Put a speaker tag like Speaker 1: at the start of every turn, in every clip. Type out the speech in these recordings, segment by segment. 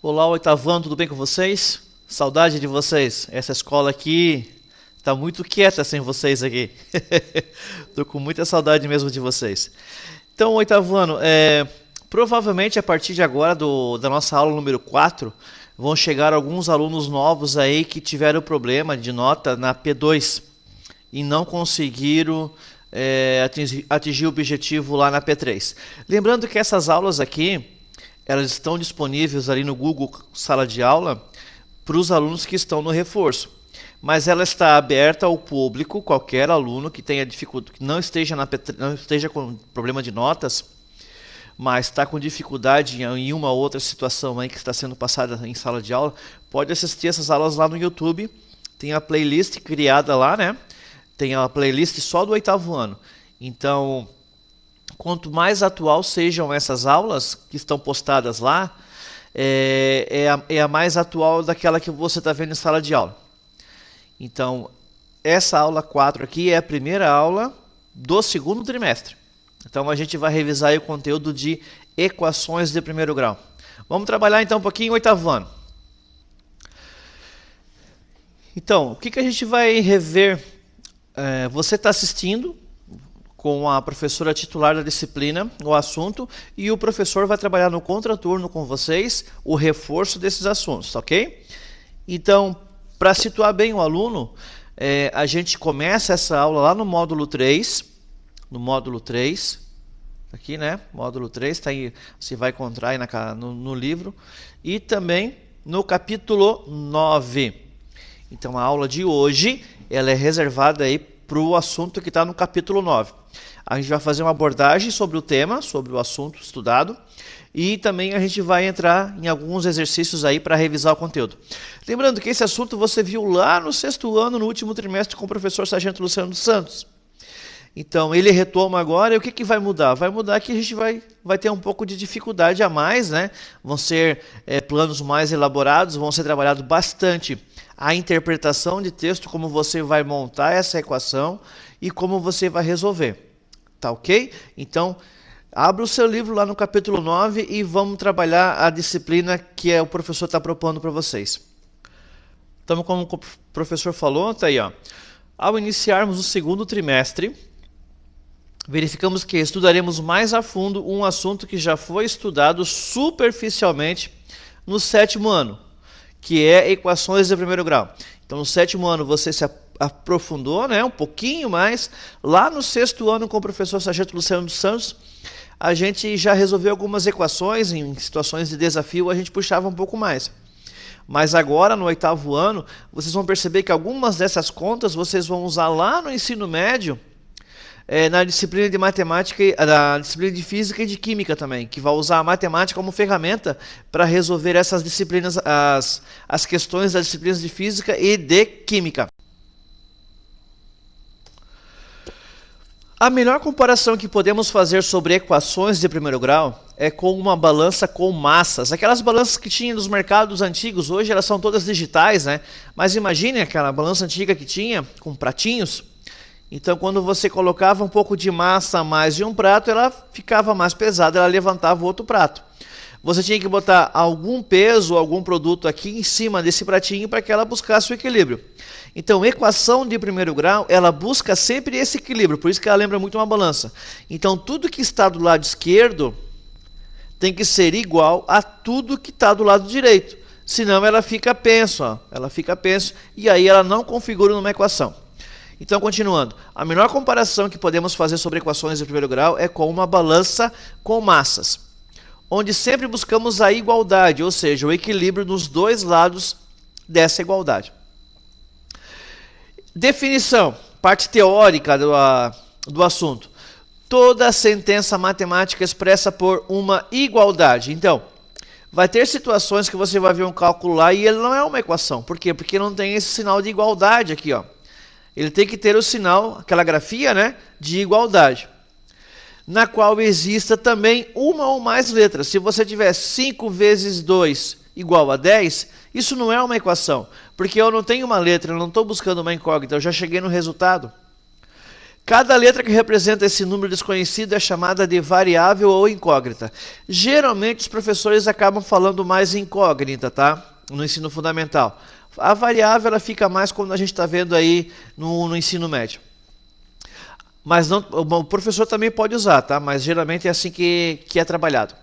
Speaker 1: Olá, oitavano, tudo bem com vocês? Saudade de vocês. Essa escola aqui tá muito quieta sem vocês aqui. Tô com muita saudade mesmo de vocês. Então, oitavano, provavelmente a partir de agora da nossa aula número 4, vão chegar alguns alunos novos aí que tiveram problema de nota na P2 e não conseguiram atingir o objetivo lá na P3. Lembrando que essas aulas aqui, elas estão disponíveis ali no Google Sala de Aula para os alunos que estão no reforço. Mas ela está aberta ao público, qualquer aluno que tenha dificuldade, que não esteja com problema de notas, mas está com dificuldade em uma outra situação aí que está sendo passada em sala de aula, pode assistir essas aulas lá no YouTube. Tem a playlist criada lá, né? Tem a playlist só do oitavo ano. Então, quanto mais atual sejam essas aulas que estão postadas lá, é a mais atual daquela que você está vendo em sala de aula. Então, essa aula 4 aqui é a primeira aula do segundo trimestre. Então, a gente vai revisar aí o conteúdo de equações de primeiro grau. Vamos trabalhar então um pouquinho o oitavo ano. Então, o que a gente vai rever? Você está assistindo com a professora titular da disciplina o assunto e o professor vai trabalhar no contraturno com vocês o reforço desses assuntos, ok? Então, para situar bem o aluno, a gente começa essa aula lá no módulo 3, aqui, né? Módulo 3, tá aí, você vai encontrar aí no livro, e também no capítulo 9. Então, a aula de hoje, ela é reservada aí para o assunto que está no capítulo 9. A gente vai fazer uma abordagem sobre o tema, sobre o assunto estudado, e também a gente vai entrar em alguns exercícios aí para revisar o conteúdo. Lembrando que esse assunto você viu lá no 6º ano, no último trimestre, com o professor Sargento Luciano dos Santos. Então, ele retoma agora, e o que vai mudar? Vai mudar que a gente vai ter um pouco de dificuldade a mais, né? Vão ser planos mais elaborados, vão ser trabalhado bastante a interpretação de texto, como você vai montar essa equação e como você vai resolver. Tá ok? Então, abra o seu livro lá no capítulo 9 e vamos trabalhar a disciplina que o professor está propondo para vocês. Então, como o professor falou, tá aí, ó. Ao iniciarmos o segundo trimestre, verificamos que estudaremos mais a fundo um assunto que já foi estudado superficialmente no 7º ano, que é equações de primeiro grau. Então, no 7º ano você se aprofundou, né, um pouquinho mais. Lá no 6º ano, com o professor Sargento Luciano dos Santos, a gente já resolveu algumas equações. Em situações de desafio, a gente puxava um pouco mais. Mas agora, no 8º ano, vocês vão perceber que algumas dessas contas vocês vão usar lá no ensino médio, na disciplina de matemática, na disciplina de física e de química também, que vai usar a matemática como ferramenta para resolver essas disciplinas, as questões das disciplinas de física e de química. A melhor comparação que podemos fazer sobre equações de primeiro grau é com uma balança com massas. Aquelas balanças que tinha nos mercados antigos, hoje elas são todas digitais, né? Mas imagine aquela balança antiga que tinha, com pratinhos. Então, quando você colocava um pouco de massa a mais de um prato, ela ficava mais pesada, ela levantava o outro prato. Você tinha que botar algum peso, algum produto aqui em cima desse pratinho para que ela buscasse o equilíbrio. Então, equação de primeiro grau, ela busca sempre esse equilíbrio, por isso que ela lembra muito uma balança. Então, tudo que está do lado esquerdo tem que ser igual a tudo que está do lado direito. Senão, ela fica penso, ó, e aí ela não configura numa equação. Então, continuando, a melhor comparação que podemos fazer sobre equações de primeiro grau é com uma balança com massas, onde sempre buscamos a igualdade, ou seja, o equilíbrio nos dois lados dessa igualdade. Definição, parte teórica do assunto. Toda sentença matemática expressa por uma igualdade. Então, vai ter situações que você vai ver um cálculo lá e ele não é uma equação. Por quê? Porque não tem esse sinal de igualdade aqui, ó. Ele tem que ter o sinal, aquela grafia, né, de igualdade, na qual exista também uma ou mais letras. Se você tiver 5 vezes 2 igual a 10, isso não é uma equação, porque eu não tenho uma letra, eu não estou buscando uma incógnita, eu já cheguei no resultado. Cada letra que representa esse número desconhecido é chamada de variável ou incógnita. Geralmente os professores acabam falando mais incógnita, tá? No ensino fundamental. A variável ela fica mais como a gente está vendo aí no ensino médio. Mas não, o professor também pode usar, tá? Mas geralmente é assim que é trabalhado.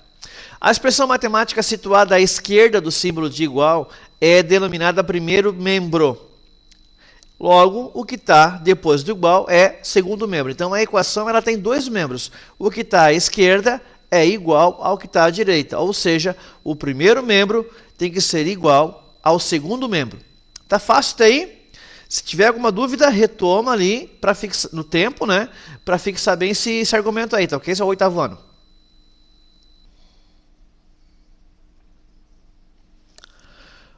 Speaker 1: A expressão matemática situada à esquerda do símbolo de igual é denominada primeiro membro. Logo, o que está depois do igual é segundo membro. Então, a equação ela tem dois membros. O que está à esquerda é igual ao que está à direita. Ou seja, o primeiro membro tem que ser igual ao segundo membro. Tá fácil até aí? Se tiver alguma dúvida, retoma ali para fixar no tempo, né? Para fixar bem esse argumento aí, tá ok? Esse é o 8º ano.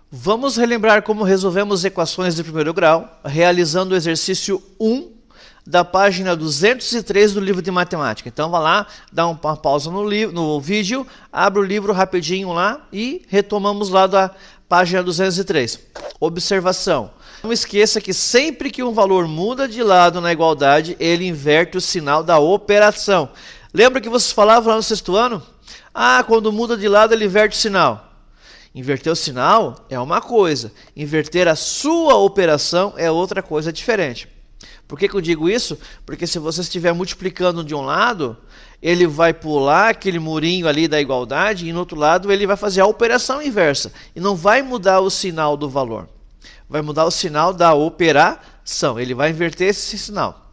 Speaker 1: Vamos relembrar como resolvemos equações de primeiro grau, realizando o exercício 1 da página 203 do livro de matemática. Então, vá lá, dá uma pausa no vídeo, abre o livro rapidinho lá e retomamos lá da página 203. Observação. Não esqueça que sempre que um valor muda de lado na igualdade, ele inverte o sinal da operação. Lembra que vocês falavam lá no 6º ano? Ah, quando muda de lado, ele inverte o sinal. Inverter o sinal é uma coisa, inverter a sua operação é outra coisa diferente. Por que eu digo isso? Porque se você estiver multiplicando de um lado, ele vai pular aquele murinho ali da igualdade e no outro lado ele vai fazer a operação inversa. E não vai mudar o sinal do valor. Vai mudar o sinal da operação. Ele vai inverter esse sinal.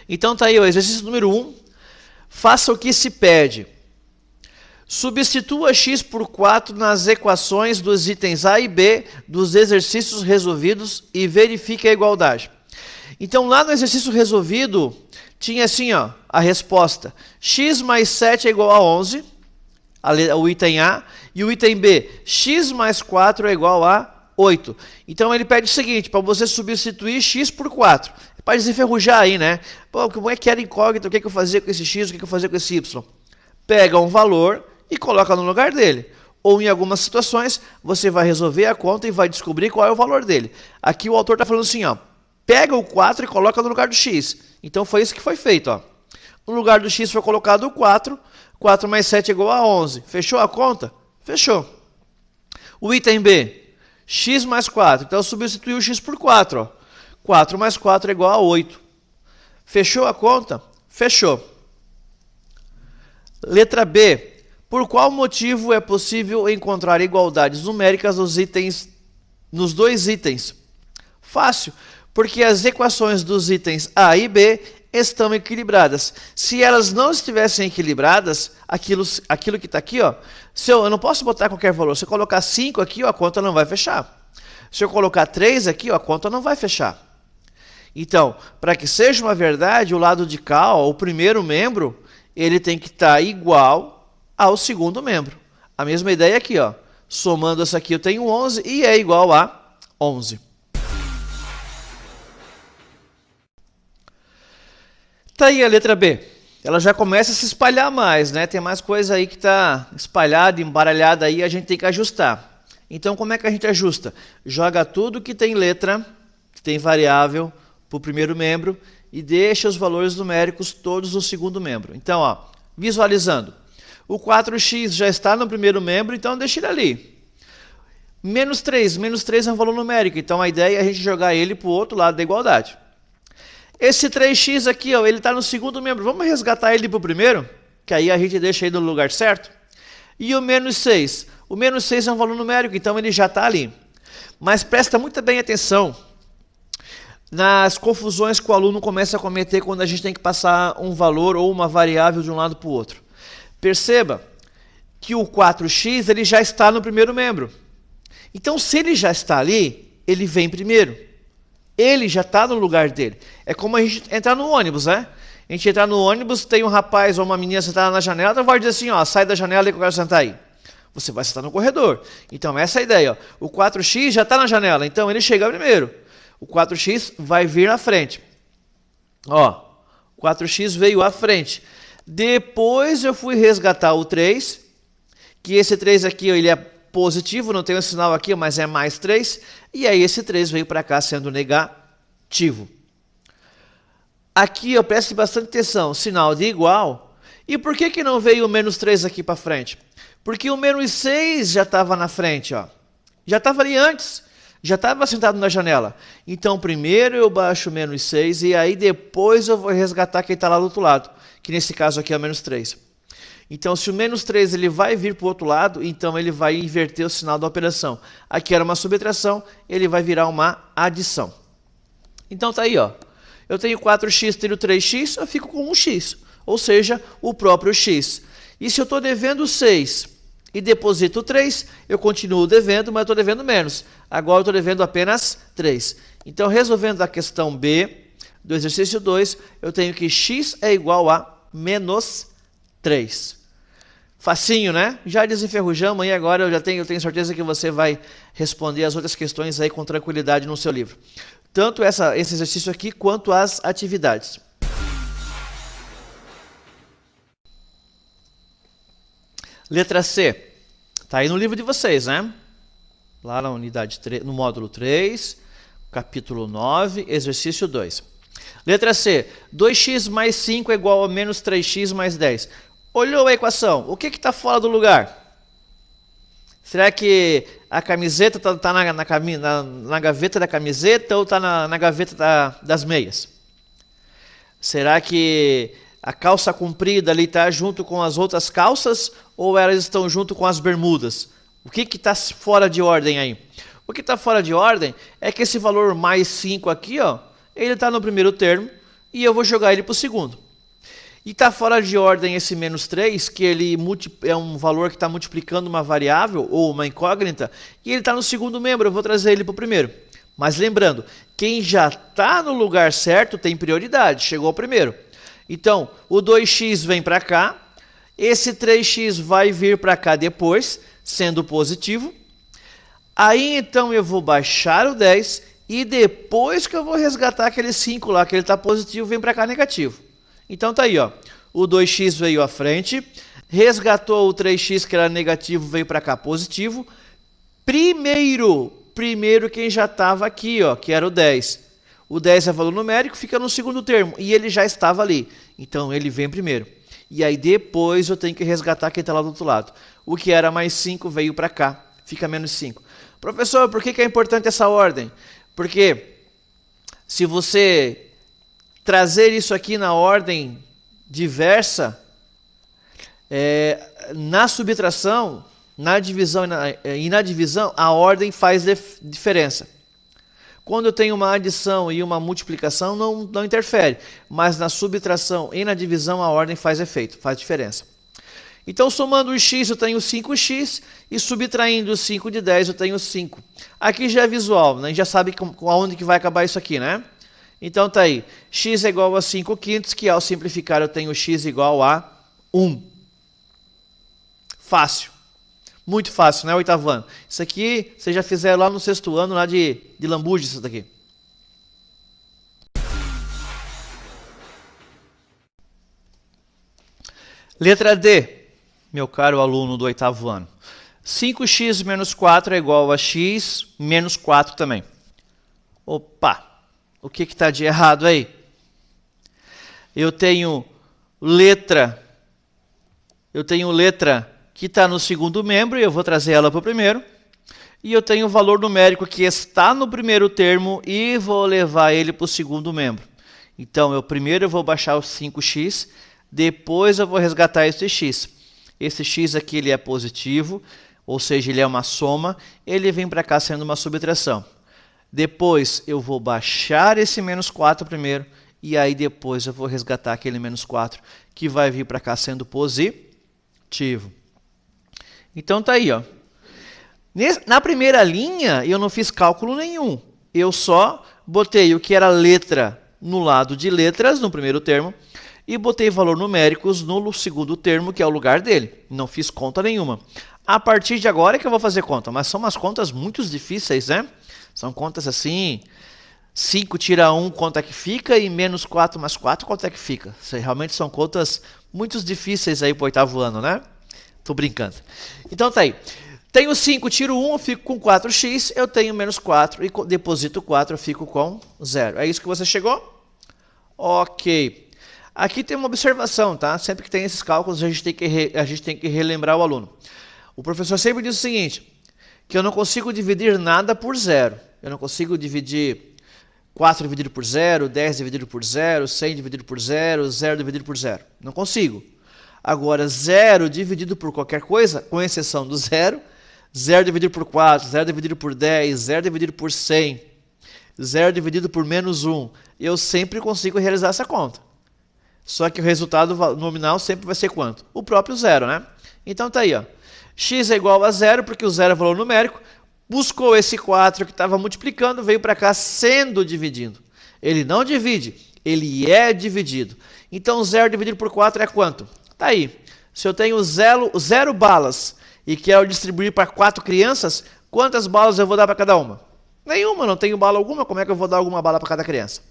Speaker 1: Então tá aí o exercício número 1. Faça o que se pede. Substitua x por 4 nas equações dos itens A e B dos exercícios resolvidos e verifique a igualdade. Então, lá no exercício resolvido, tinha assim, ó, a resposta. X mais 7 é igual a 11, o item A, e o item B, x mais 4 é igual a 8. Então, ele pede o seguinte, para você substituir x por 4. Para desenferrujar aí, né? Pô, como é que era incógnito, o que eu fazia com esse x, o que eu fazia com esse y? Pega um valor e coloca no lugar dele. Ou em algumas situações, você vai resolver a conta e vai descobrir qual é o valor dele. Aqui o autor está falando assim, ó, pega o 4 e coloca no lugar do x. Então foi isso que foi feito. Ó. No lugar do x foi colocado o 4, 4 mais 7 é igual a 11. Fechou a conta? Fechou. O item B, x mais 4. Então substituiu o x por 4. Ó. 4 mais 4 é igual a 8. Fechou a conta? Fechou. Letra B. Por qual motivo é possível encontrar igualdades numéricas nos dois itens? Fácil, porque as equações dos itens A e B estão equilibradas. Se elas não estivessem equilibradas, aquilo que está aqui, ó, eu não posso botar qualquer valor. Se eu colocar 5 aqui, ó, a conta não vai fechar. Se eu colocar 3 aqui, ó, a conta não vai fechar. Então, para que seja uma verdade, o lado de cá, ó, o primeiro membro, ele tem que estar igual ao segundo membro. A mesma ideia aqui, ó. Somando essa aqui eu tenho 11 e é igual a 11. Tá aí a letra B. Ela já começa a se espalhar mais, né? Tem mais coisa aí que está espalhada, embaralhada aí, a gente tem que ajustar. Então, como é que a gente ajusta? Joga tudo que tem letra, que tem variável, para o primeiro membro e deixa os valores numéricos todos no segundo membro. Então, ó, visualizando. O 4x já está no primeiro membro, então deixa ele ali. Menos 3 é um valor numérico, então a ideia é a gente jogar ele para o outro lado da igualdade. Esse 3x aqui, ó, ele está no segundo membro, vamos resgatar ele para o primeiro, que aí a gente deixa ele no lugar certo. E o menos 6? O menos 6 é um valor numérico, então ele já está ali. Mas presta muito bem atenção nas confusões que o aluno começa a cometer quando a gente tem que passar um valor ou uma variável de um lado para o outro. Perceba que o 4x ele já está no primeiro membro. Então, se ele já está ali, ele vem primeiro. Ele já está no lugar dele. É como a gente entrar no ônibus, né? A gente entrar no ônibus, tem um rapaz ou uma menina sentada na janela, então vai dizer assim, ó, sai da janela e que eu quero sentar aí. Você vai sentar no corredor. Então, essa é a ideia. Ó. O 4x já está na janela, então ele chega primeiro. O 4x vai vir na frente. Ó, 4x veio à frente. Depois eu fui resgatar o 3, que esse 3 aqui ele é positivo, não tem o sinal aqui, mas é mais 3. E aí esse 3 veio para cá sendo negativo. positivo. Aqui, ó, preste bastante atenção, sinal de igual. E por que que não veio o menos 3 aqui para frente? Porque o menos 6 já estava na frente, ó. Já estava ali antes, já estava sentado na janela. Então, primeiro eu baixo o menos 6 e aí depois eu vou resgatar quem está lá do outro lado, que nesse caso aqui é o menos 3. Então, se o menos 3 ele vai vir para o outro lado, então ele vai inverter o sinal da operação. Aqui era uma subtração, ele vai virar uma adição. Então, tá aí, ó. Eu tenho 4x, tenho 3x, eu fico com 1x, ou seja, o próprio x. E se eu estou devendo 6 e deposito 3, eu continuo devendo, mas eu estou devendo menos. Agora eu estou devendo apenas 3. Então, resolvendo a questão B do exercício 2, eu tenho que x é igual a menos 3. Facinho, né? Já desenferrujamos e agora eu tenho certeza que você vai responder as outras questões aí com tranquilidade no seu livro. Tanto esse exercício aqui, quanto as atividades. Letra C. Está aí no livro de vocês, né? Lá na unidade 3, no módulo 3, capítulo 9, exercício 2. Letra C. 2x mais 5 é igual a menos 3x mais 10. Olhou a equação. O que está fora do lugar? Será que a camiseta está na gaveta da camiseta ou está na gaveta das meias? Será que a calça comprida ali está junto com as outras calças ou elas estão junto com as bermudas? O que está fora de ordem aí? O que está fora de ordem é que esse valor mais 5 aqui, ó, ele está no primeiro termo e eu vou jogar ele para o segundo. E está fora de ordem esse menos 3, que ele é um valor que está multiplicando uma variável ou uma incógnita, e ele está no segundo membro, eu vou trazer ele para o primeiro. Mas lembrando, quem já está no lugar certo tem prioridade, chegou ao primeiro. Então, o 2x vem para cá, esse 3x vai vir para cá depois, sendo positivo. Aí então eu vou baixar o 10 e depois que eu vou resgatar aquele 5 lá, que ele está positivo, vem para cá negativo. Então tá aí, ó. O 2x veio à frente, resgatou o 3x que era negativo, veio para cá positivo. Primeiro quem já estava aqui, ó, que era o 10. O 10 é valor numérico, fica no segundo termo e ele já estava ali. Então ele vem primeiro. E aí depois eu tenho que resgatar quem está lá do outro lado. O que era mais 5 veio para cá, fica menos 5. Professor, por que é importante essa ordem? Porque se você trazer isso aqui na ordem diversa, na subtração, na divisão e na divisão, a ordem faz diferença. Quando eu tenho uma adição e uma multiplicação, não interfere. Mas na subtração e na divisão, a ordem faz efeito, faz diferença. Então, somando o x, eu tenho 5x, e subtraindo o 5 de 10, eu tenho 5. Aqui já é visual, né? A gente já sabe aonde que vai acabar isso aqui, né? Então tá aí, x é igual a 5 quintos, que ao simplificar eu tenho x igual a 1. Fácil. Muito fácil, né, oitavo ano? Isso aqui vocês já fizeram lá no sexto ano, lá de lambuja, isso daqui. Letra D, meu caro aluno do oitavo ano. 5x menos 4 é igual a x menos 4 também. Opa! O que está de errado aí? Eu tenho letra que está no segundo membro, e eu vou trazer ela para o primeiro. E eu tenho o valor numérico que está no primeiro termo e vou levar ele para o segundo membro. Então, primeiro eu vou baixar o 5x, depois eu vou resgatar esse x. Esse x aqui ele é positivo, ou seja, ele é uma soma, ele vem para cá sendo uma subtração. Depois eu vou baixar esse menos 4 primeiro, e aí depois eu vou resgatar aquele menos 4, que vai vir para cá sendo positivo. Então tá aí, ó. Na primeira linha eu não fiz cálculo nenhum, eu só botei o que era letra no lado de letras, no primeiro termo, e botei valor numéricos no segundo termo, que é o lugar dele. Não fiz conta nenhuma. A partir de agora é que eu vou fazer conta, mas são umas contas muito difíceis, né? São contas assim, 5 tira 1, quanto é que fica? E menos 4 mais 4, quanto é que fica? Realmente são contas muito difíceis aí para o oitavo ano, né? Tô brincando. Então tá aí. Tenho 5, tiro 1, eu fico com 4x, eu tenho menos 4 e deposito 4, eu fico com 0. É isso que você chegou? Ok. Aqui tem uma observação, tá? Sempre que tem esses cálculos, a gente tem que relembrar o aluno. O professor sempre diz o seguinte, que eu não consigo dividir nada por 0. Eu não consigo dividir 4 dividido por 0, 10 dividido por 0, 100 dividido por 0, 0 dividido por 0. Não consigo. Agora, 0 dividido por qualquer coisa, com exceção do 0, 0 dividido por 4, 0 dividido por 10, 0 dividido por 100, 0 dividido por menos 1, eu sempre consigo realizar essa conta. Só que o resultado nominal sempre vai ser quanto? O próprio 0, né? Então tá aí, ó. X é igual a 0, porque o 0 é valor numérico, buscou esse 4 que estava multiplicando, veio para cá sendo dividido. Ele não divide, ele é dividido. Então 0 dividido por 4 é quanto? Tá aí. Se eu tenho 0 balas e quero distribuir para 4 crianças, quantas balas eu vou dar para cada uma? Nenhuma, não tenho bala alguma, como é que eu vou dar alguma bala para cada criança?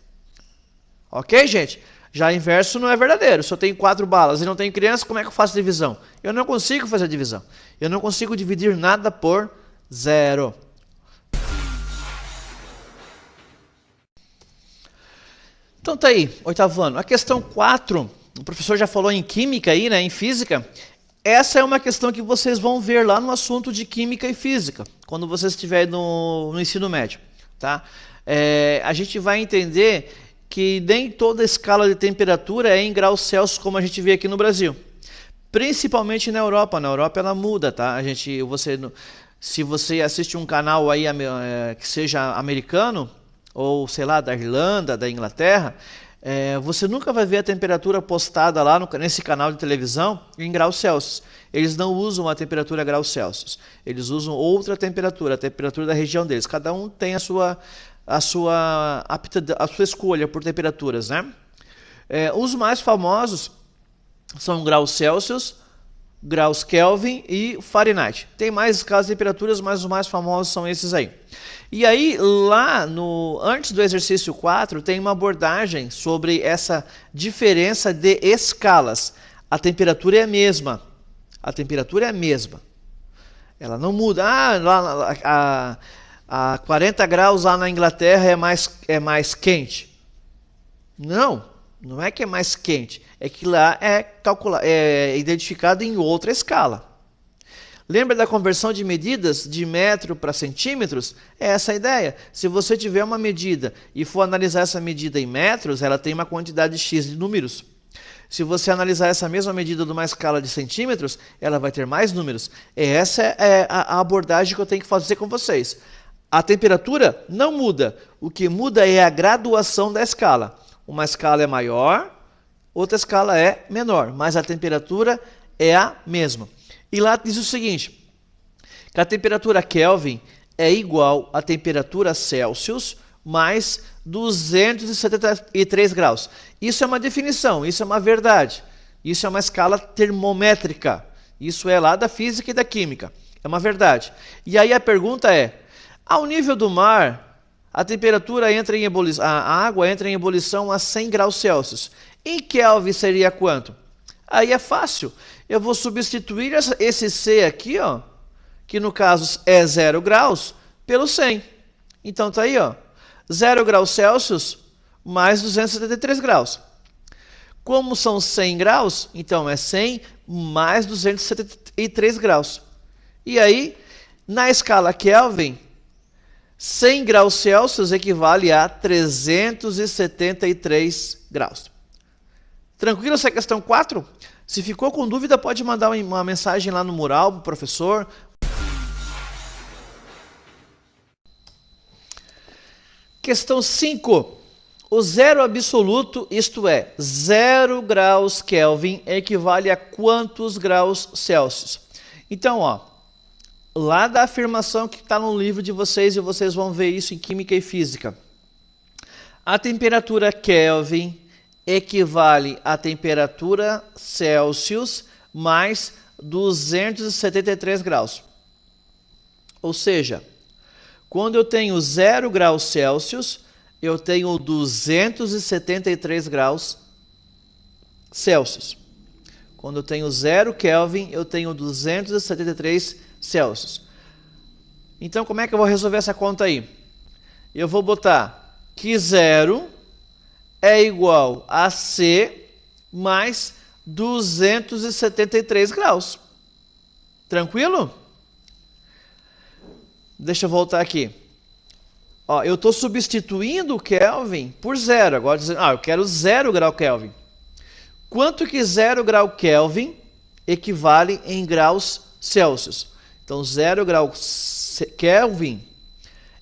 Speaker 1: Ok, gente? Já inverso não é verdadeiro. Se eu tenho 4 balas e não tenho criança, como é que eu faço a divisão? Eu não consigo fazer a divisão. Eu não consigo dividir nada por 0. Então tá aí, oitavo ano. A questão 4, o professor já falou em química aí, né, em física. Essa é uma questão que vocês vão ver lá no assunto de química e física, quando vocês estiverem no ensino médio, tá? A gente vai entender que nem toda escala de temperatura é em graus Celsius, como a gente vê aqui no Brasil. Principalmente na Europa. Na Europa ela muda, tá? Se você assiste um canal aí que seja americano, ou sei lá, da Irlanda, da Inglaterra, você nunca vai ver a temperatura postada lá nesse canal de televisão em graus Celsius. Eles não usam a temperatura graus Celsius. Eles usam outra temperatura, a temperatura da região deles. Cada um tem a sua escolha por temperaturas, né? Os mais famosos são graus Celsius, graus Kelvin e Fahrenheit. Tem mais escalas de temperaturas, mas os mais famosos são esses aí. E aí, antes do exercício 4, tem uma abordagem sobre essa diferença de escalas. A temperatura é a mesma. A temperatura é a mesma. Ela não muda. A 40 graus lá na Inglaterra é mais quente. Não é que é mais quente. É que lá é identificado em outra escala. Lembra da conversão de medidas de metro para centímetros? É essa a ideia. Se você tiver uma medida e for analisar essa medida em metros, ela tem uma quantidade X de números. Se você analisar essa mesma medida numa escala de centímetros, ela vai ter mais números. Essa é a abordagem que eu tenho que fazer com vocês. A temperatura não muda. O que muda é a graduação da escala. Uma escala é maior, outra escala é menor, mas a temperatura é a mesma. E lá diz o seguinte, que a temperatura Kelvin é igual à temperatura Celsius mais 273 graus. Isso é uma definição, isso é uma verdade. Isso é uma escala termométrica. Isso é lá da física e da química. É uma verdade. E aí a pergunta é, ao nível do mar, a temperatura entra em ebulição, a água entra em ebulição a 100 graus Celsius. Em Kelvin seria quanto? Aí é fácil. Eu vou substituir esse C aqui, ó, que no caso é 0 graus, pelo 100. Então tá aí, ó, 0 graus Celsius mais 273 graus. Como são 100 graus, então é 100 mais 273 graus. E aí, na escala Kelvin, 100 graus Celsius equivale a 373 graus. Tranquilo essa questão 4? Se ficou com dúvida, pode mandar uma mensagem lá no mural para o professor. Questão 5. O zero absoluto, isto é, 0 graus Kelvin, equivale a quantos graus Celsius? Então, ó, lá da afirmação que está no livro de vocês, e vocês vão ver isso em Química e Física. A temperatura Kelvin equivale à temperatura Celsius mais 273 graus. Ou seja, quando eu tenho 0 graus Celsius, eu tenho 273 graus Celsius. Quando eu tenho 0 Kelvin, eu tenho 273 Celsius. Então, como é que eu vou resolver essa conta aí? Eu vou botar que 0 é igual a C mais 273 graus. Tranquilo? Deixa eu voltar aqui. Ó, eu estou substituindo o Kelvin por 0. Agora dizendo, eu quero 0 grau Kelvin. Quanto que 0 grau Kelvin equivale em graus Celsius? Então, 0 grau Kelvin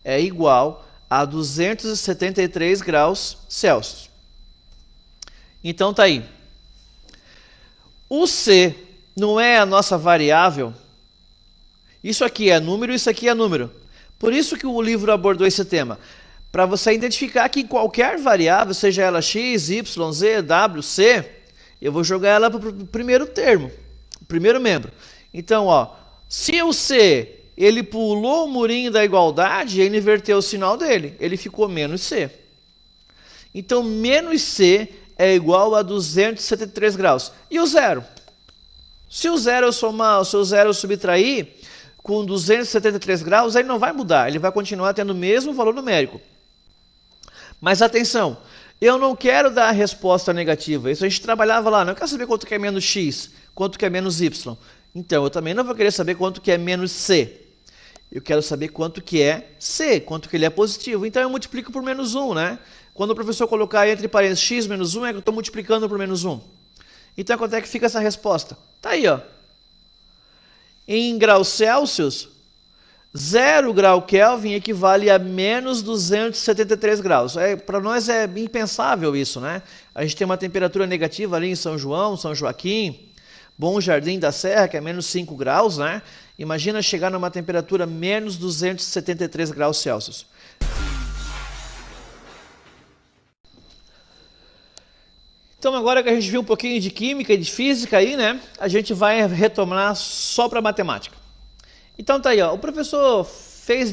Speaker 1: é igual a 273 graus Celsius. Então, tá aí. O C não é a nossa variável. Isso aqui é número, isso aqui é número. Por isso que o livro abordou esse tema. Para você identificar que qualquer variável, seja ela x, y, z, w, c, eu vou jogar ela para o primeiro termo, o primeiro membro. Então, ó, se o c, ele pulou o murinho da igualdade, ele inverteu o sinal dele. Ele ficou menos c. Então, menos c é igual a 273 graus. E o zero? Se o zero eu somar, se o zero eu subtrair com 273 graus, ele não vai mudar. Ele vai continuar tendo o mesmo valor numérico. Mas atenção, eu não quero dar a resposta negativa. Isso a gente trabalhava lá. Não quero saber quanto que é menos x, quanto que é menos y. Então, eu também não vou querer saber quanto que é menos c. Eu quero saber quanto que é c, quanto que ele é positivo. Então, eu multiplico por menos 1, né? Quando o professor colocar entre parênteses x menos 1, é que eu estou multiplicando por menos 1. Então, quanto é que fica essa resposta? Está aí, ó. Em graus Celsius, 0 grau Kelvin equivale a menos 273 graus. Para nós é impensável isso, né? A gente tem uma temperatura negativa ali em São João, São Joaquim, Bom Jardim da Serra, que é menos 5 graus, né? Imagina chegar numa temperatura menos 273 graus Celsius. Então, agora que a gente viu um pouquinho de química e de física aí, né? A gente vai retomar só para matemática. Então, tá aí, ó. O professor fez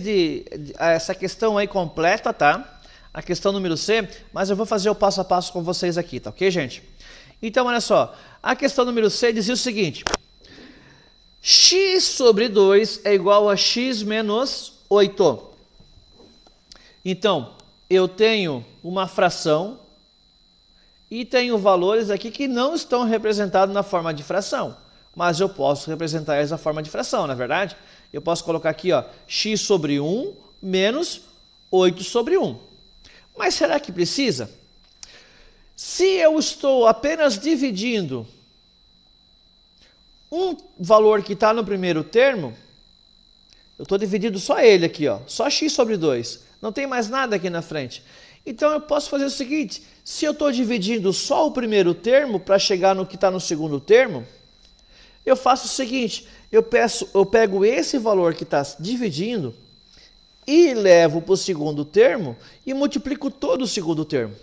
Speaker 1: essa questão aí completa, tá? A questão número C, mas eu vou fazer o passo a passo com vocês aqui, tá ok, gente? Então, olha só. A questão número C dizia o seguinte. X sobre 2 é igual a x menos 8. Então, eu tenho uma fração e tenho valores aqui que não estão representados na forma de fração. Mas eu posso representar eles na forma de fração, não é verdade? Eu posso colocar aqui, ó, x sobre 1 menos 8 sobre 1. Mas será que precisa? Se eu estou apenas dividindo um valor que está no primeiro termo, eu estou dividindo só ele aqui, ó, só x sobre 2. Não tem mais nada aqui na frente. Então, eu posso fazer o seguinte, se eu estou dividindo só o primeiro termo para chegar no que está no segundo termo, eu faço o seguinte, eu pego esse valor que está dividindo e levo para o segundo termo e multiplico todo o segundo termo.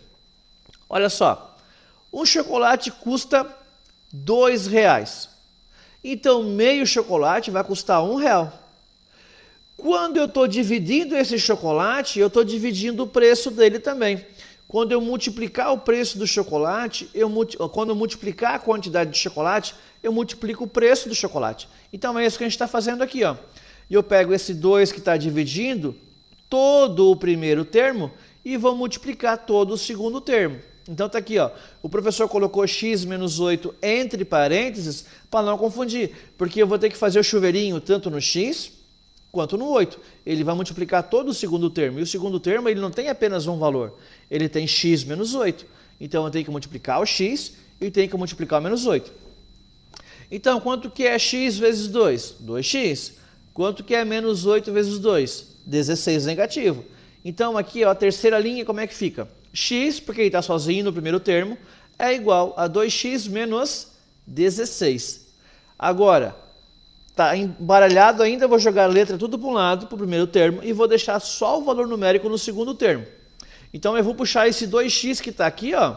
Speaker 1: Olha só, um chocolate custa R$2. Então, meio chocolate vai custar R$1. Quando eu estou dividindo esse chocolate, eu estou dividindo o preço dele também. Quando eu multiplicar o preço do chocolate, quando eu multiplicar a quantidade de chocolate, eu multiplico o preço do chocolate. Então, é isso que a gente está fazendo aqui, ó. E eu pego esse 2 que está dividindo todo o primeiro termo e vou multiplicar todo o segundo termo. Então, está aqui, ó. O professor colocou x menos 8 entre parênteses para não confundir, porque eu vou ter que fazer o chuveirinho tanto no x quanto no 8. Ele vai multiplicar todo o segundo termo. E o segundo termo ele não tem apenas um valor. Ele tem x menos 8. Então, eu tenho que multiplicar o x e tenho que multiplicar o menos 8. Então, quanto que é x vezes 2? 2x. Quanto que é menos 8 vezes 2? 16 negativo. Então, aqui, ó, a terceira linha, como é que fica? X, porque ele está sozinho no primeiro termo, é igual a 2x menos 16. Agora, está embaralhado ainda, eu vou jogar a letra tudo para um lado, para o primeiro termo, e vou deixar só o valor numérico no segundo termo. Então, eu vou puxar esse 2x que está aqui, ó,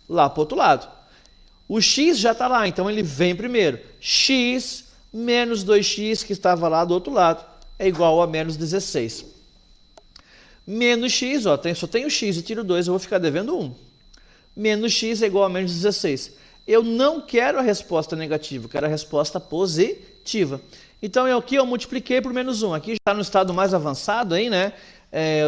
Speaker 1: lá para o outro lado. O x já está lá, então ele vem primeiro. X menos 2x que estava lá do outro lado é igual a menos 16. Menos x, ó, só tenho x e tiro 2, eu vou ficar devendo 1. Menos x é igual a menos 16. Eu não quero a resposta negativa, eu quero a resposta positiva. Então aqui eu multipliquei por menos 1. Aqui já está no estado mais avançado aí, né?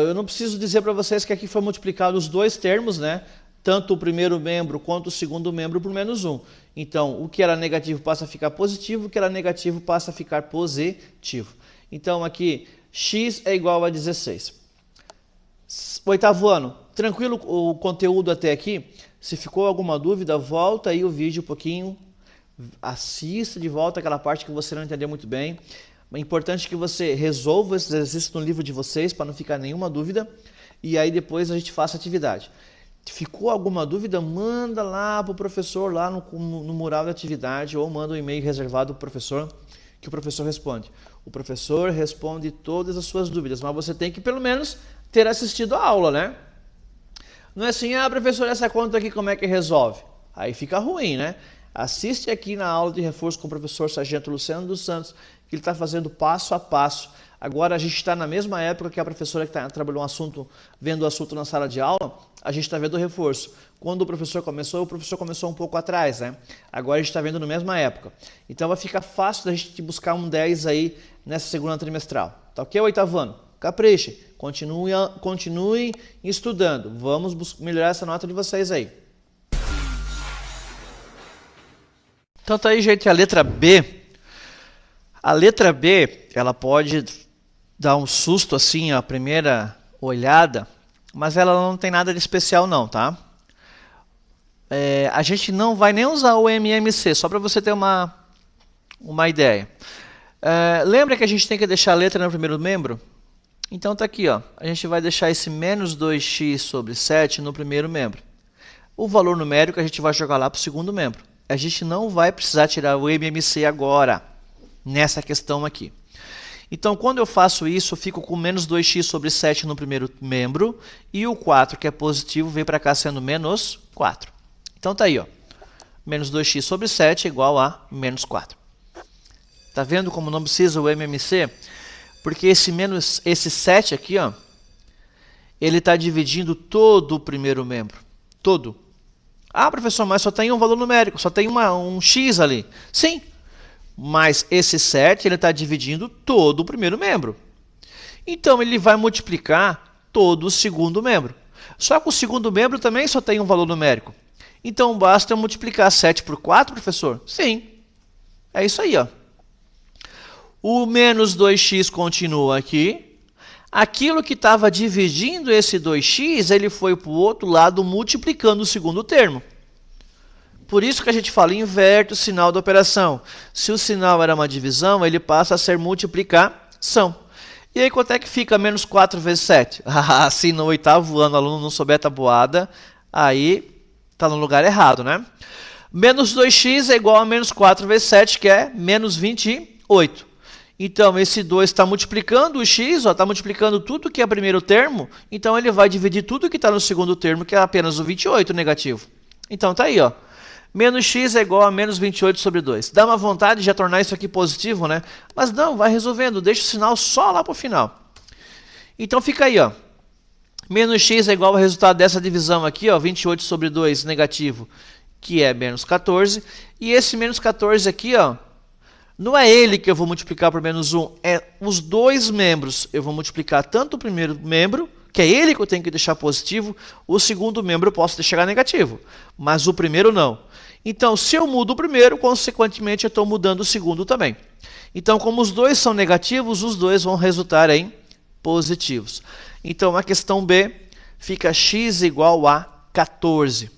Speaker 1: Eu não preciso dizer para vocês que aqui foi multiplicado os dois termos, né? Tanto o primeiro membro quanto o segundo membro por menos 1. Então, o que era negativo passa a ficar positivo, o que era negativo passa a ficar positivo. Então, aqui, x é igual a 16. Oitavo ano, tranquilo o conteúdo até aqui? Se ficou alguma dúvida, volta aí o vídeo um pouquinho, assista de volta aquela parte que você não entendeu muito bem. É importante que você resolva esses exercícios no livro de vocês, para não ficar nenhuma dúvida, e aí depois a gente faça a atividade. Ficou alguma dúvida, manda lá para o professor, lá no mural da atividade, ou manda um e-mail reservado para o professor, que o professor responde. O professor responde todas as suas dúvidas, mas você tem que pelo menos ter assistido a aula, né? Não é assim, professor, essa conta aqui como é que resolve? Aí fica ruim, né? Assiste aqui na aula de reforço com o professor Sargento Luciano dos Santos, que ele está fazendo passo a passo. Agora a gente está na mesma época que a professora que trabalhou um assunto, vendo o assunto na sala de aula, a gente está vendo o reforço. Quando o professor começou um pouco atrás, né? Agora a gente está vendo na mesma época. Então vai ficar fácil da gente buscar um 10 aí nessa segunda trimestral. Tá ok, oitavo ano? Capriche, continue estudando. Vamos melhorar essa nota de vocês aí. Então tá aí, gente, a letra B. A letra B, ela pode dar um susto assim, a primeira olhada, mas ela não tem nada de especial não, tá? A gente não vai nem usar o MMC, só para você ter uma ideia. Lembra que a gente tem que deixar a letra no primeiro membro? Então tá aqui, ó. A gente vai deixar esse menos 2x sobre 7 no primeiro membro. O valor numérico a gente vai jogar lá para o segundo membro. A gente não vai precisar tirar o MMC agora, nessa questão aqui. Então, quando eu faço isso, eu fico com menos 2x sobre 7 no primeiro membro, e o 4, que é positivo, vem para cá sendo menos 4. Então, tá aí, ó. Menos 2x sobre 7 é igual a menos 4. Tá vendo como não precisa o MMC? Porque esse 7 aqui, ó, ele está dividindo todo o primeiro membro. Todo. Professor, mas só tem um valor numérico, só tem um x ali. Sim, mas esse 7 ele está dividindo todo o primeiro membro. Então, ele vai multiplicar todo o segundo membro. Só que o segundo membro também só tem um valor numérico. Então, basta eu multiplicar 7 por 4, professor? Sim, é isso aí, ó. O menos 2x continua aqui. Aquilo que estava dividindo esse 2x, ele foi para o outro lado multiplicando o segundo termo. Por isso que a gente fala, inverte o sinal da operação. Se o sinal era uma divisão, ele passa a ser multiplicação. E aí quanto é que fica menos 4 vezes 7? Se no oitavo ano o aluno não souber a tabuada, aí está no lugar errado, né? Menos 2x é igual a menos 4 vezes 7, que é menos 28. Então, esse 2 está multiplicando o x, está multiplicando tudo que é primeiro termo, então ele vai dividir tudo que está no segundo termo, que é apenas o 28 negativo. Então, está aí, ó. Menos x é igual a menos 28 sobre 2. Dá uma vontade de já tornar isso aqui positivo, né? Mas não, vai resolvendo, deixa o sinal só lá para o final. Então, fica aí, ó. Menos x é igual ao resultado dessa divisão aqui, ó, 28 sobre 2 negativo, que é menos 14. E esse menos 14 aqui, ó, não é ele que eu vou multiplicar por menos 1, é os dois membros. Eu vou multiplicar tanto o primeiro membro, que é ele que eu tenho que deixar positivo, o segundo membro eu posso deixar negativo, mas o primeiro não. Então, se eu mudo o primeiro, consequentemente eu estou mudando o segundo também. Então, como os dois são negativos, os dois vão resultar em positivos. Então, a questão B fica x igual a 14.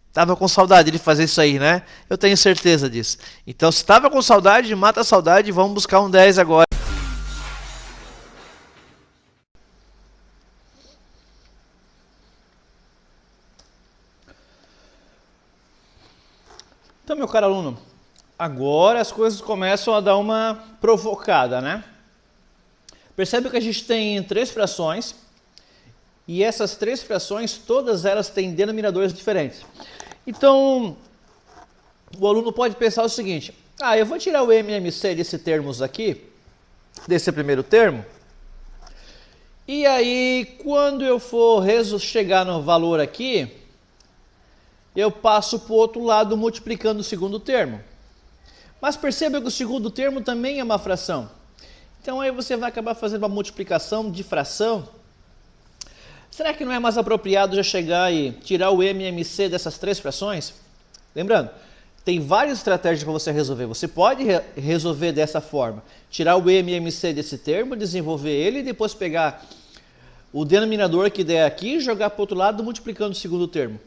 Speaker 1: Estava com saudade de fazer isso aí, né? Eu tenho certeza disso. Então, se estava com saudade, mata a saudade e vamos buscar um 10 agora. Então, meu caro aluno, agora as coisas começam a dar uma provocada, né? Percebe que a gente tem 3 frações e essas 3 frações, todas elas têm denominadores diferentes. Então, o aluno pode pensar o seguinte, eu vou tirar o MMC desse termos aqui, desse primeiro termo, e aí, quando eu for chegar no valor aqui, eu passo para o outro lado multiplicando o segundo termo. Mas perceba que o segundo termo também é uma fração. Então aí você vai acabar fazendo uma multiplicação de fração. Será que não é mais apropriado já chegar e tirar o MMC dessas três frações? Lembrando, tem várias estratégias para você resolver. Você pode resolver dessa forma. Tirar o MMC desse termo, desenvolver ele e depois pegar o denominador que der aqui e jogar para o outro lado multiplicando o segundo termo.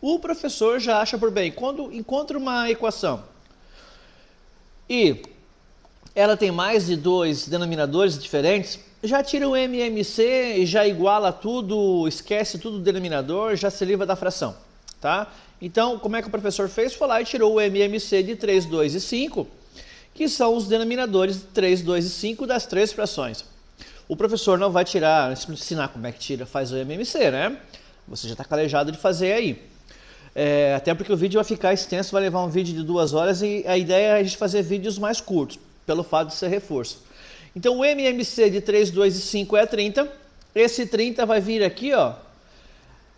Speaker 1: O professor já acha por bem. Quando encontra uma equação e ela tem mais de dois denominadores diferentes, já tira o MMC e já iguala tudo, esquece tudo do denominador, já se livra da fração, tá? Então, como é que o professor fez? Foi lá e tirou o MMC de 3, 2 e 5, que são os denominadores de 3, 2 e 5 das três frações. O professor não vai ensinar como é que faz o MMC, né? Você já está calejado de fazer aí. Até porque o vídeo vai ficar extenso, vai levar um vídeo de 2 horas e a ideia é a gente fazer vídeos mais curtos, pelo fato de ser reforço. Então o MMC de 3, 2 e 5 é 30. Esse 30 vai vir aqui, ó,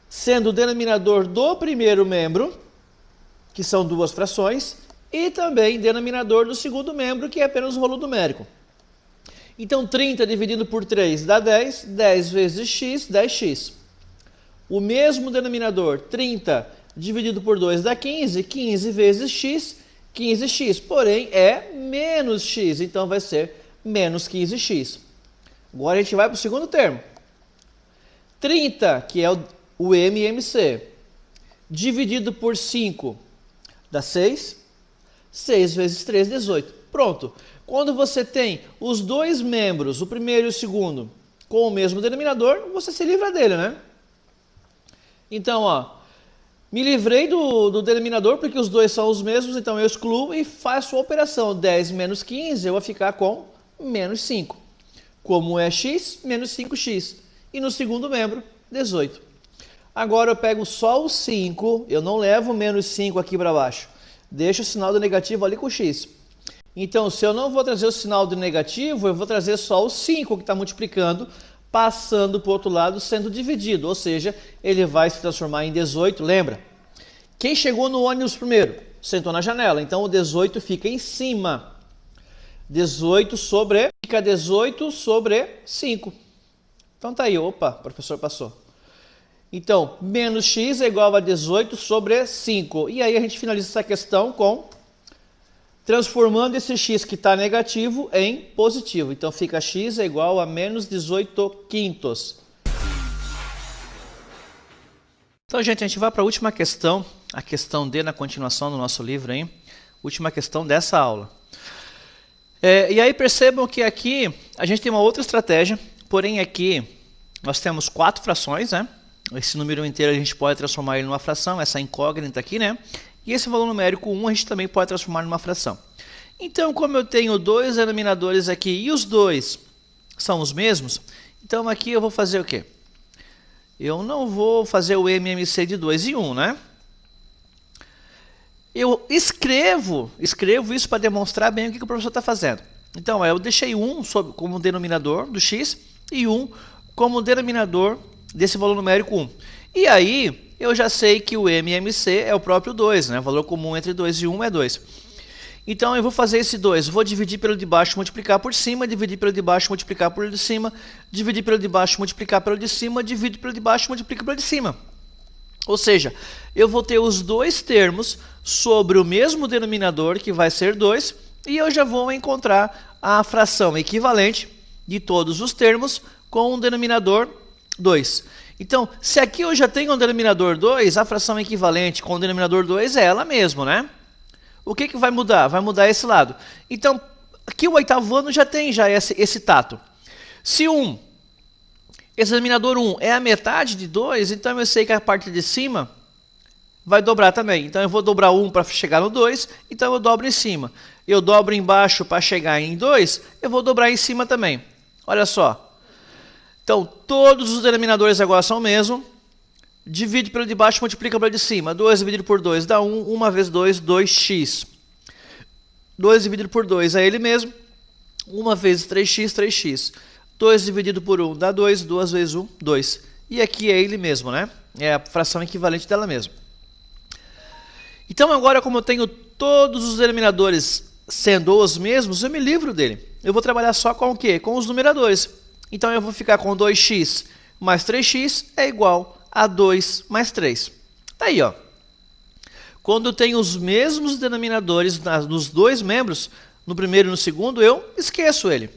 Speaker 1: sendo o denominador do primeiro membro, que são duas frações, e também denominador do segundo membro, que é apenas o rolo numérico. Então 30 dividido por 3 dá 10, 10 vezes x, 10x. O mesmo denominador, 30 dividido por 2 dá 15, 15 vezes x, 15x, porém é menos x, então vai ser menos 15x. Agora a gente vai para o segundo termo. 30, que é o MMC, dividido por 5 dá 6, 6 vezes 3, 18. Pronto. Quando você tem os dois membros, o primeiro e o segundo, com o mesmo denominador, você se livra dele, né? Então, ó, me livrei do denominador porque os dois são os mesmos, então eu excluo e faço a operação. 10 menos 15, eu vou ficar com menos 5. Como é x, menos 5x. E no segundo membro, 18. Agora eu pego só o 5, eu não levo menos 5 aqui para baixo. Deixo o sinal do negativo ali com x. Então, se eu não vou trazer o sinal do negativo, eu vou trazer só o 5 que está multiplicando, passando para o outro lado, sendo dividido. Ou seja, ele vai se transformar em 18. Lembra? Quem chegou no ônibus primeiro? Sentou na janela. Então, o 18 fica em cima. 18 sobre... Fica 18 sobre 5. Então, tá aí. Opa, o professor passou. Então, menos x é igual a 18 sobre 5. E aí a gente finaliza essa questão com... transformando esse x que está negativo em positivo. Então fica x é igual a menos 18 quintos. Então, gente, a gente vai para a última questão, a questão D na continuação do nosso livro, hein? Última questão dessa aula. E aí percebam que aqui a gente tem uma outra estratégia, porém aqui nós temos 4 frações, né? Esse número inteiro a gente pode transformar ele numa fração, essa incógnita aqui, né? E esse valor numérico 1 a gente também pode transformar numa fração. Então, como eu tenho dois denominadores aqui e os dois são os mesmos, então aqui eu vou fazer o quê? Eu não vou fazer o MMC de 2 e 1, né? Eu escrevo isso para demonstrar bem o que o professor está fazendo. Então, eu deixei 1 como denominador do x e 1 como denominador desse valor numérico 1. E aí, eu já sei que o MMC é o próprio 2, né? O valor comum entre 2 e 1 é 2. Então, eu vou fazer esse 2. Vou dividir pelo de baixo, multiplicar por cima, dividir pelo de baixo, multiplicar pelo de cima, dividir pelo de baixo, multiplicar pelo de cima, dividir pelo de baixo, multiplicar pelo de cima. Ou seja, eu vou ter os dois termos sobre o mesmo denominador, que vai ser 2, e eu já vou encontrar a fração equivalente de todos os termos com um denominador 2. Então, se aqui eu já tenho um denominador 2, a fração equivalente com o denominador 2 é ela mesma, né? O que vai mudar? Vai mudar esse lado. Então, aqui o oitavo ano já tem esse tato. Se esse denominador 1 é a metade de 2, então eu sei que a parte de cima vai dobrar também. Então eu vou dobrar 1 para chegar no 2, então eu dobro em cima. Eu dobro embaixo para chegar em 2, eu vou dobrar em cima também. Olha só. Então, todos os denominadores agora são o mesmo. Divide pelo de baixo, multiplica pelo de cima. 2 dividido por 2 dá 1. 1 vezes 2, 2x. 2 dividido por 2 é ele mesmo. 1 vezes 3x, 3x. 2 dividido por 1 dá 2. 2 vezes 1, 2. E aqui é ele mesmo, né? É a fração equivalente dela mesmo. Então, agora, como eu tenho todos os denominadores sendo os mesmos, eu me livro dele. Eu vou trabalhar só com o quê? Com os numeradores. Então eu vou ficar com 2x mais 3x é igual a 2 mais 3. Tá aí, ó. Quando tem os mesmos denominadores nos dois membros, no primeiro e no segundo, eu esqueço ele.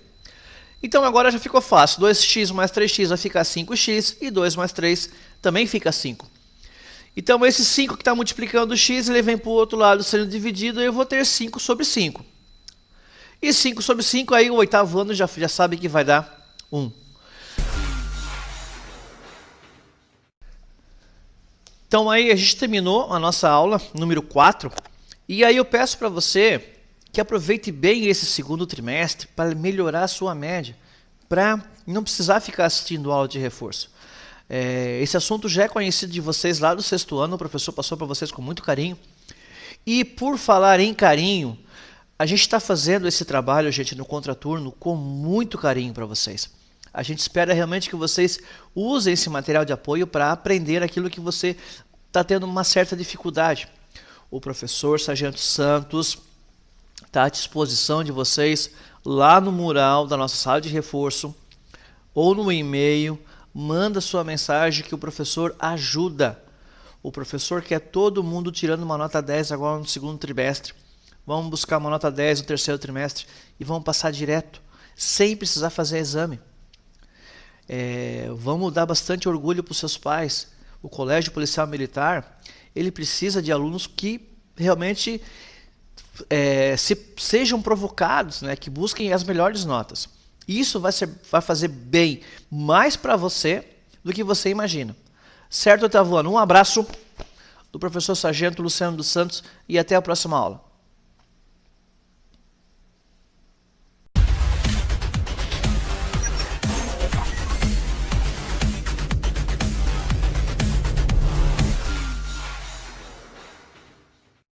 Speaker 1: Então agora já ficou fácil. 2x mais 3x vai ficar 5x e 2 mais 3 também fica 5. Então esse 5 que está multiplicando o x, ele vem para o outro lado sendo dividido e eu vou ter 5 sobre 5. E 5 sobre 5, aí o oitavo ano já sabe que vai dar 1. Então aí a gente terminou a nossa aula número 4. E aí eu peço para você que aproveite bem esse segundo trimestre para melhorar a sua média, para não precisar ficar assistindo aula de reforço. Esse assunto já é conhecido de vocês lá do sexto ano, o professor passou para vocês com muito carinho. E por falar em carinho, a gente está fazendo esse trabalho, gente, no contraturno com muito carinho para vocês. A gente espera realmente que vocês usem esse material de apoio para aprender aquilo que você está tendo uma certa dificuldade. O professor Sargento Santos está à disposição de vocês lá no mural da nossa sala de reforço ou no e-mail. Manda sua mensagem que o professor ajuda. O professor quer todo mundo tirando uma nota 10 agora no segundo trimestre. Vamos buscar uma nota 10 no terceiro trimestre e vamos passar direto, sem precisar fazer exame. Vamos dar bastante orgulho para os seus pais. O Colégio Policial Militar, ele precisa de alunos que realmente sejam provocados, né, que busquem as melhores notas. Isso vai fazer bem mais para você do que você imagina. Certo, oitavo ano? Um abraço do professor Sargento Luciano dos Santos e até a próxima aula.